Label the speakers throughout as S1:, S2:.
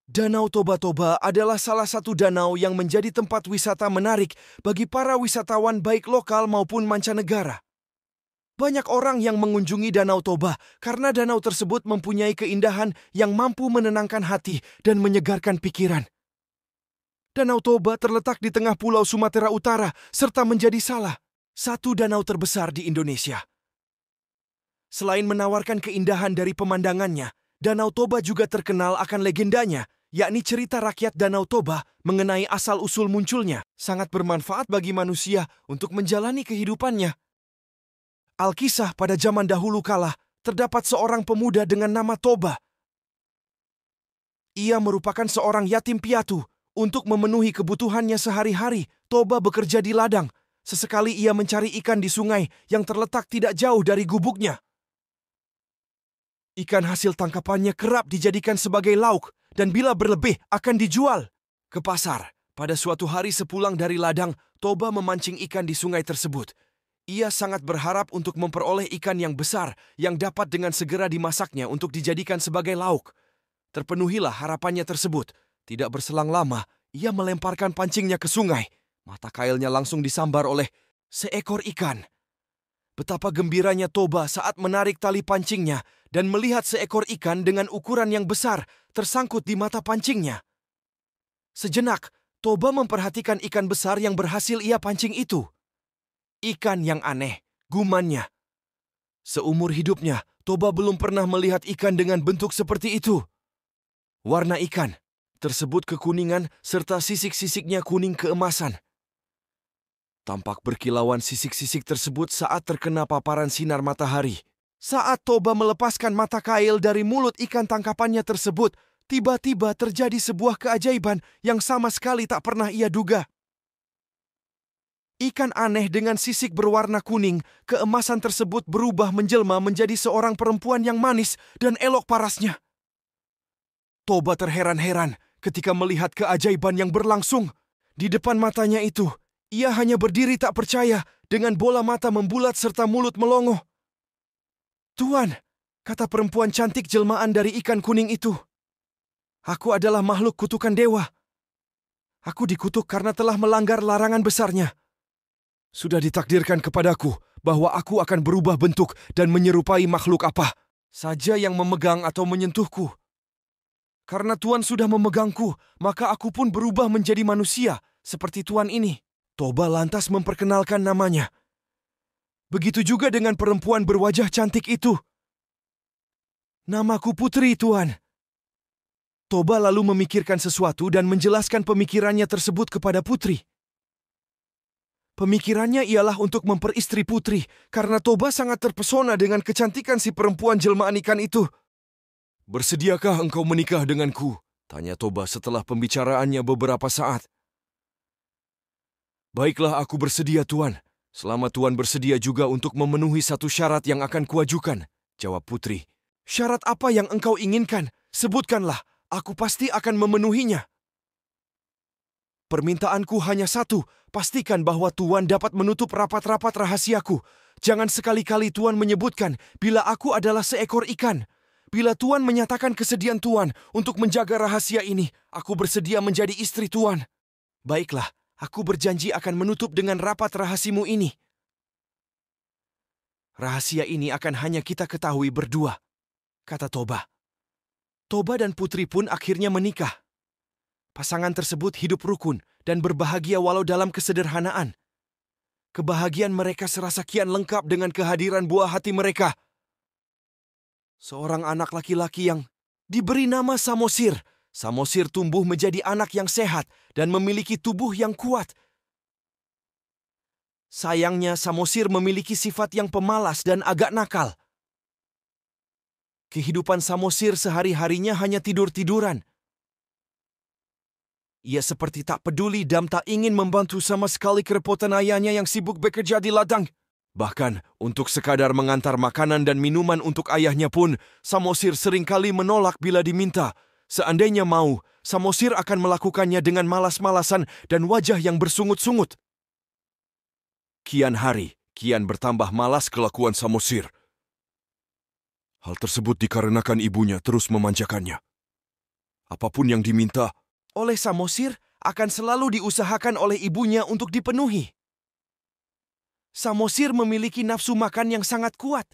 S1: Danau Toba-Toba adalah salah satu danau yang menjadi tempat wisata menarik bagi para wisatawan baik lokal maupun mancanegara. Banyak orang yang mengunjungi Danau Toba karena danau tersebut mempunyai keindahan yang mampu menenangkan hati dan menyegarkan pikiran. Danau Toba terletak di tengah Pulau Sumatera Utara serta menjadi salah satu danau terbesar di Indonesia. Selain menawarkan keindahan dari pemandangannya, Danau Toba juga terkenal akan legendanya, yakni cerita rakyat Danau Toba mengenai asal-usul munculnya, sangat bermanfaat bagi manusia untuk menjalani kehidupannya. Alkisah pada zaman dahulu kala, terdapat seorang pemuda dengan nama Toba. Ia merupakan seorang yatim piatu. Untuk memenuhi kebutuhannya sehari-hari, Toba bekerja di ladang. Sesekali ia mencari ikan di sungai yang terletak tidak jauh dari gubuknya. Ikan hasil tangkapannya kerap dijadikan sebagai lauk dan bila berlebih akan dijual ke pasar. Pada suatu hari sepulang dari ladang, Toba memancing ikan di sungai tersebut. Ia sangat berharap untuk memperoleh ikan yang besar yang dapat dengan segera dimasaknya untuk dijadikan sebagai lauk. Terpenuhilah harapannya tersebut. Tidak berselang lama, ia melemparkan pancingnya ke sungai. Mata kailnya langsung disambar oleh seekor ikan. Betapa gembiranya Toba saat menarik tali pancingnya dan melihat seekor ikan dengan ukuran yang besar tersangkut di mata pancingnya. Sejenak, Toba memperhatikan ikan besar yang berhasil ia pancing itu. Ikan yang aneh, gumannya. Seumur hidupnya, Toba belum pernah melihat ikan dengan bentuk seperti itu. Warna ikan tersebut kekuningan serta sisik-sisiknya kuning keemasan. Tampak berkilauan sisik-sisik tersebut saat terkena paparan sinar matahari. Saat Toba melepaskan mata kail dari mulut ikan tangkapannya tersebut, tiba-tiba terjadi sebuah keajaiban yang sama sekali tak pernah ia duga. Ikan aneh dengan sisik berwarna kuning, keemasan tersebut berubah menjelma menjadi seorang perempuan yang manis dan elok parasnya. Toba terheran-heran ketika melihat keajaiban yang berlangsung. Di depan matanya itu, ia hanya berdiri tak percaya dengan bola mata membulat serta mulut melongo. "Tuan," kata perempuan cantik jelmaan dari ikan kuning itu. "Aku adalah makhluk kutukan dewa. Aku dikutuk karena telah melanggar larangan besarnya. Sudah ditakdirkan kepadaku bahwa aku akan berubah bentuk dan menyerupai makhluk apa saja yang memegang atau menyentuhku. Karena Tuan sudah memegangku, maka aku pun berubah menjadi manusia seperti Tuan ini." Toba lantas memperkenalkan namanya. Begitu juga dengan perempuan berwajah cantik itu. "Namaku Putri, Tuan." Toba lalu memikirkan sesuatu dan menjelaskan pemikirannya tersebut kepada Putri. Pemikirannya ialah untuk memperistri Putri, karena Toba sangat terpesona dengan kecantikan si perempuan jelmaan ikan itu. "Bersediakah engkau menikah denganku?" tanya Toba setelah pembicaraannya beberapa saat. "Baiklah, aku bersedia, Tuan. Selama Tuan bersedia juga untuk memenuhi satu syarat yang akan kuajukan," jawab Putri. "Syarat apa yang engkau inginkan? Sebutkanlah, aku pasti akan memenuhinya." "Permintaanku hanya satu, pastikan bahwa Tuan dapat menutup rapat-rapat rahasiaku. Jangan sekali-kali Tuan menyebutkan bila aku adalah seekor ikan. Bila Tuan menyatakan kesediaan Tuan untuk menjaga rahasia ini, aku bersedia menjadi istri Tuan." "Baiklah, aku berjanji akan menutup dengan rapat rahasimu ini. Rahasia ini akan hanya kita ketahui berdua," kata Toba. Toba dan Putri pun akhirnya menikah. Pasangan tersebut hidup rukun dan berbahagia walau dalam kesederhanaan. Kebahagiaan mereka serasa kian lengkap dengan kehadiran buah hati mereka. Seorang anak laki-laki yang diberi nama Samosir. Samosir tumbuh menjadi anak yang sehat dan memiliki tubuh yang kuat. Sayangnya, Samosir memiliki sifat yang pemalas dan agak nakal. Kehidupan Samosir sehari-harinya hanya tidur-tiduran. Ia seperti tak peduli dan tak ingin membantu sama sekali kerepotan ayahnya yang sibuk bekerja di ladang. Bahkan, untuk sekadar mengantar makanan dan minuman untuk ayahnya pun, Samosir seringkali menolak bila diminta. Seandainya mau, Samosir akan melakukannya dengan malas-malasan dan wajah yang bersungut-sungut. Kian hari, kian bertambah malas kelakuan Samosir. Hal tersebut dikarenakan ibunya terus memanjakannya. Apapun yang diminta oleh Samosir akan selalu diusahakan oleh ibunya untuk dipenuhi. Samosir memiliki nafsu makan yang sangat kuat.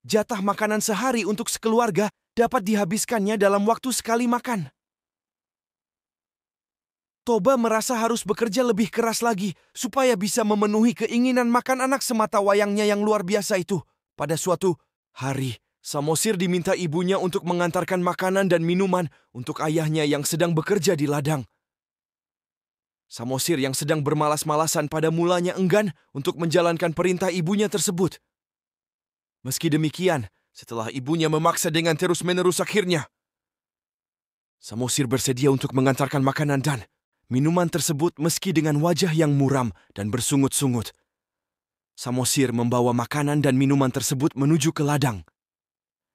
S1: Jatah makanan sehari untuk sekeluarga dapat dihabiskannya dalam waktu sekali makan. Toba merasa harus bekerja lebih keras lagi supaya bisa memenuhi keinginan makan anak semata wayangnya yang luar biasa itu. Pada suatu hari, Samosir diminta ibunya untuk mengantarkan makanan dan minuman untuk ayahnya yang sedang bekerja di ladang. Samosir yang sedang bermalas-malasan pada mulanya enggan untuk menjalankan perintah ibunya tersebut. Meski demikian, setelah ibunya memaksa dengan terus-menerus akhirnya, Samosir bersedia untuk mengantarkan makanan dan minuman tersebut meski dengan wajah yang muram dan bersungut-sungut. Samosir membawa makanan dan minuman tersebut menuju ke ladang.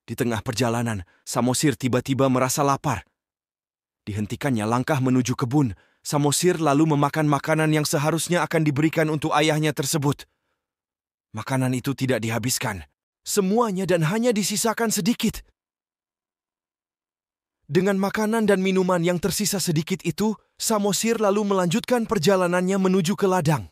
S1: Di tengah perjalanan, Samosir tiba-tiba merasa lapar. Dihentikannya langkah menuju kebun, Samosir lalu memakan makanan yang seharusnya akan diberikan untuk ayahnya tersebut. Makanan itu tidak dihabiskan. Semuanya dan hanya disisakan sedikit. Dengan makanan dan minuman yang tersisa sedikit itu, Samosir lalu melanjutkan perjalanannya menuju ke ladang.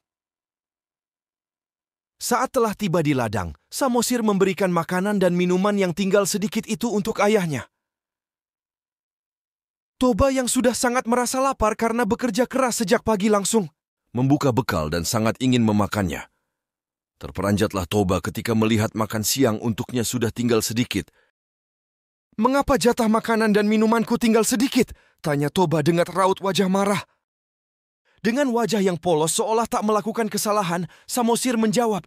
S1: Saat telah tiba di ladang, Samosir memberikan makanan dan minuman yang tinggal sedikit itu untuk ayahnya. Toba yang sudah sangat merasa lapar karena bekerja keras sejak pagi langsung membuka bekal dan sangat ingin memakannya. Terperanjatlah Toba ketika melihat makan siang untuknya sudah tinggal sedikit. "Mengapa jatah makanan dan minumanku tinggal sedikit?" tanya Toba dengan raut wajah marah. Dengan wajah yang polos seolah tak melakukan kesalahan, Samosir menjawab,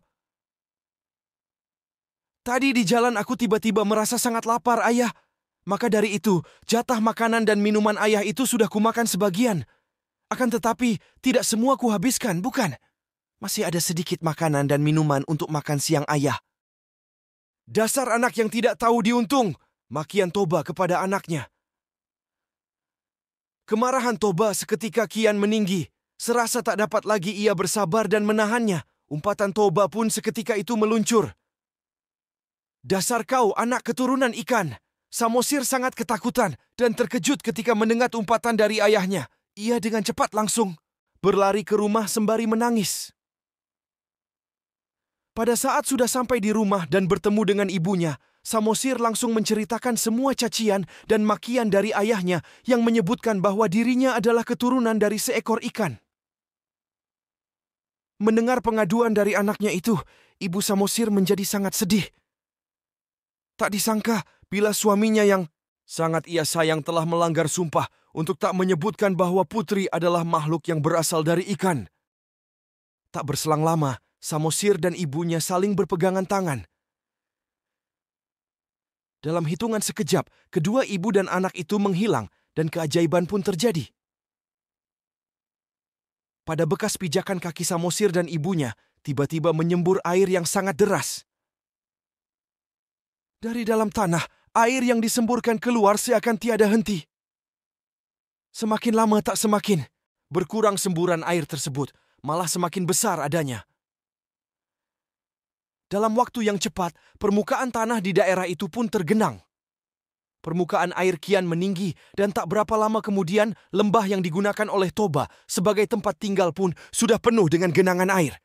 S1: "Tadi di jalan aku tiba-tiba merasa sangat lapar, ayah. Maka dari itu, jatah makanan dan minuman ayah itu sudah kumakan sebagian. Akan tetapi, tidak semua kuhabiskan, bukan? Masih ada sedikit makanan dan minuman untuk makan siang ayah." "Dasar anak yang tidak tahu diuntung!" makian Toba kepada anaknya. Kemarahan Toba seketika kian meninggi. Serasa tak dapat lagi ia bersabar dan menahannya. Umpatan Toba pun seketika itu meluncur. "Dasar kau anak keturunan ikan!" Samosir sangat ketakutan dan terkejut ketika mendengar umpatan dari ayahnya. Ia dengan cepat langsung berlari ke rumah sembari menangis. Pada saat sudah sampai di rumah dan bertemu dengan ibunya, Samosir langsung menceritakan semua cacian dan makian dari ayahnya yang menyebutkan bahwa dirinya adalah keturunan dari seekor ikan. Mendengar pengaduan dari anaknya itu, ibu Samosir menjadi sangat sedih. Tak disangka bila suaminya yang sangat ia sayang telah melanggar sumpah untuk tak menyebutkan bahwa putri adalah makhluk yang berasal dari ikan. Tak berselang lama, Samosir dan ibunya saling berpegangan tangan. Dalam hitungan sekejap, kedua ibu dan anak itu menghilang dan keajaiban pun terjadi. Pada bekas pijakan kaki Samosir dan ibunya, tiba-tiba menyembur air yang sangat deras. Dari dalam tanah, air yang disemburkan keluar seakan tiada henti. Semakin lama tak semakin berkurang semburan air tersebut, malah semakin besar adanya. Dalam waktu yang cepat, permukaan tanah di daerah itu pun tergenang. Permukaan air kian meninggi dan tak berapa lama kemudian lembah yang digunakan oleh Toba sebagai tempat tinggal pun sudah penuh dengan genangan air.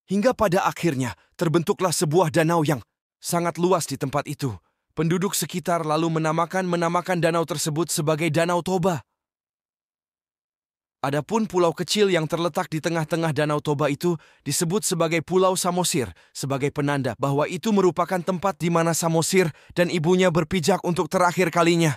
S1: Hingga pada akhirnya terbentuklah sebuah danau yang sangat luas di tempat itu. Penduduk sekitar lalu menamakan danau tersebut sebagai Danau Toba. Adapun pulau kecil yang terletak di tengah-tengah Danau Toba itu disebut sebagai Pulau Samosir, sebagai penanda bahwa itu merupakan tempat di mana Samosir dan ibunya berpijak untuk terakhir kalinya.